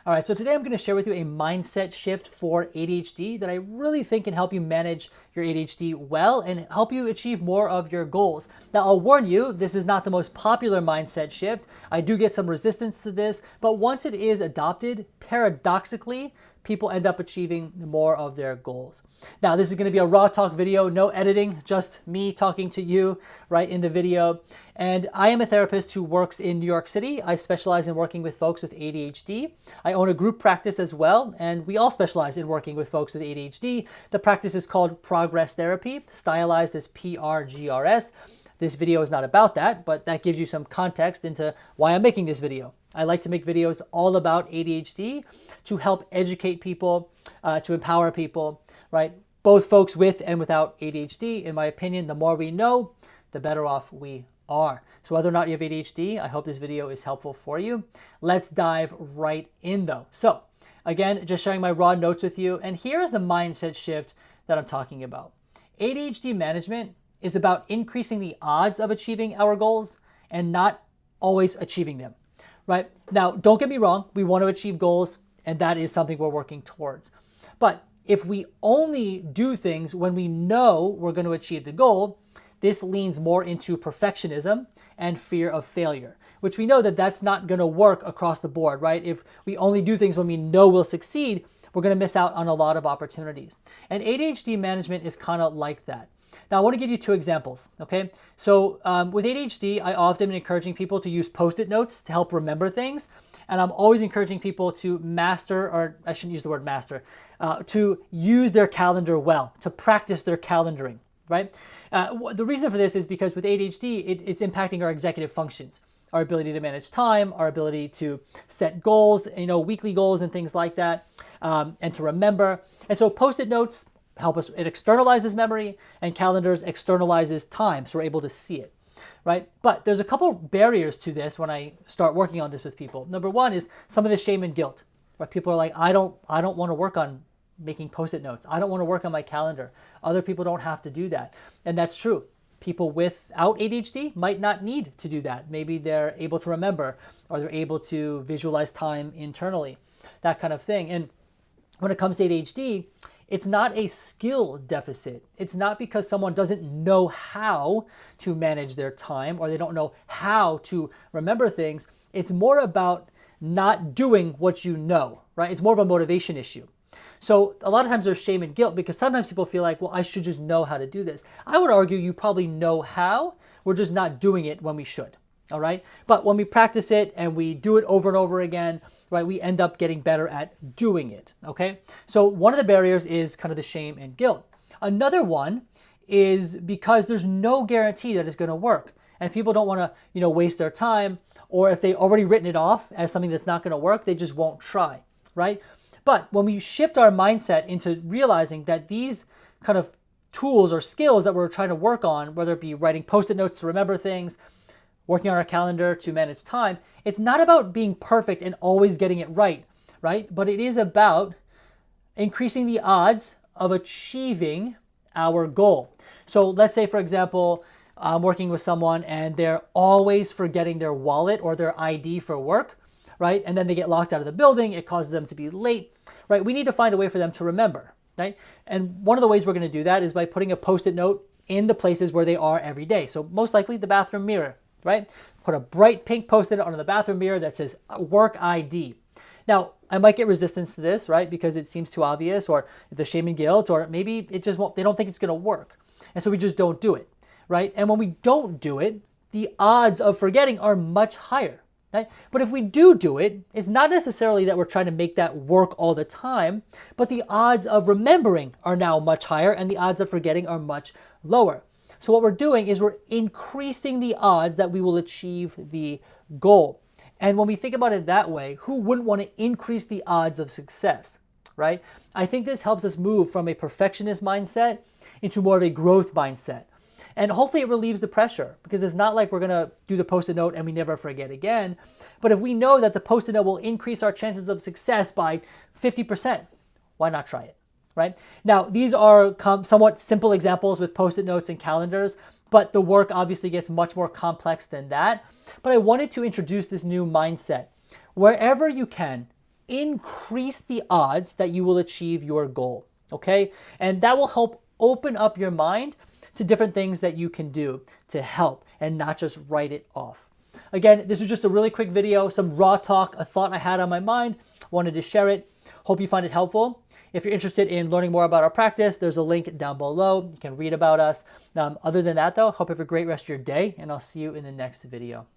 All right, so today I'm going to share with you a mindset shift for ADHD that I really think can help you manage your ADHD well and help you achieve more of your goals. Now, I'll warn you, this is not the most popular mindset shift. I do get some resistance to this, but once it is adopted, paradoxically, people end up achieving more of their goals. Now, this is going to be a raw talk video, no editing, just me talking to you right in the video. And I am a therapist who works in New York City. I specialize in working with folks with ADHD. I own a group practice as well, and we all specialize in working with folks with ADHD. The practice is called PRGRS Therapy, stylized as PRGRS. This video is not about that, but that gives you some context into why I'm making this video. I like to make videos all about ADHD to help educate people, to empower people, right? Both folks with and without ADHD, in my opinion, the more we know, the better off we are. So whether or not you have ADHD, I hope this video is helpful for you. Let's dive right in though. So again, just sharing my raw notes with you. And here's the mindset shift that I'm talking about. ADHD management is about increasing the odds of achieving our goals and not always achieving them, right? Now, don't get me wrong. We want to achieve goals, and that is something we're working towards. But if we only do things when we know we're going to achieve the goal, this leans more into perfectionism and fear of failure, which we know that that's not going to work across the board, right? If we only do things when we know we'll succeed, we're going to miss out on a lot of opportunities. And ADHD management is kind of like that. Now, I want to give you two examples, okay? So with ADHD, I often am encouraging people to use Post-it notes to help remember things. And I'm always encouraging people to master, or I shouldn't use the word master, to use their calendar well, to practice their calendaring, right? The reason for this is because with ADHD, it's impacting our executive functions, our ability to manage time, our ability to set goals, weekly goals and things like that, and to remember. And so Post-it notes help us, it externalizes memory, and calendars externalizes time, so we're able to see it, right? But there's a couple barriers to this when I start working on this with people. Number one is some of the shame and guilt, right? People are like, I don't want to work on making Post-it notes. I don't want to work on my calendar. Other people don't have to do that. And that's true. People without ADHD might not need to do that. Maybe they're able to remember, or they're able to visualize time internally, that kind of thing. And when it comes to ADHD, it's not a skill deficit. It's not because someone doesn't know how to manage their time or they don't know how to remember things. It's more about not doing what you know, right? It's more of a motivation issue. So a lot of times there's shame and guilt because sometimes people feel like, well, I should just know how to do this. I would argue you probably know how, we're just not doing it when we should, all right? But when we practice it and we do it over and over again, right, we end up getting better at doing it, okay? So one of the barriers is kind of the shame and guilt. Another one is because there's no guarantee that it's gonna work. And people don't wanna, waste their time, or if they've already written it off as something that's not gonna work, they just won't try, right? But when we shift our mindset into realizing that these kind of tools or skills that we're trying to work on, whether it be writing Post-it notes to remember things, working on our calendar to manage time, it's not about being perfect and always getting it right? But it is about increasing the odds of achieving our goal. So let's say, for example, I'm working with someone and they're always forgetting their wallet or their ID for work, right? And then they get locked out of the building. It causes them to be late, right? We need to find a way for them to remember, right? And one of the ways we're going to do that is by putting a Post-it note in the places where they are every day. So most likely the bathroom mirror, right? Put a bright pink Post-it on the bathroom mirror that says work ID. Now, I might get resistance to this, right? Because it seems too obvious, or the shame and guilt, or maybe it just won't, they don't think it's gonna work. And so we just don't do it, right? And when we don't do it, the odds of forgetting are much higher, right? But if we do it, it's not necessarily that we're trying to make that work all the time, but the odds of remembering are now much higher and the odds of forgetting are much lower. So what we're doing is we're increasing the odds that we will achieve the goal. And when we think about it that way, who wouldn't want to increase the odds of success, right? I think this helps us move from a perfectionist mindset into more of a growth mindset. And hopefully it relieves the pressure, because it's not like we're going to do the Post-it note and we never forget again. But if we know that the Post-it note will increase our chances of success by 50%, why not try it? Right? Now, these are somewhat simple examples with Post-it notes and calendars, but the work obviously gets much more complex than that. But I wanted to introduce this new mindset. Wherever you can, increase the odds that you will achieve your goal, okay? And that will help open up your mind to different things that you can do to help and not just write it off. Again, this is just a really quick video, some raw talk, a thought I had on my mind, wanted to share it. Hope you find it helpful. If you're interested in learning more about our practice, there's a link down below. You can read about us. Other than that though, hope you have a great rest of your day, and I'll see you in the next video.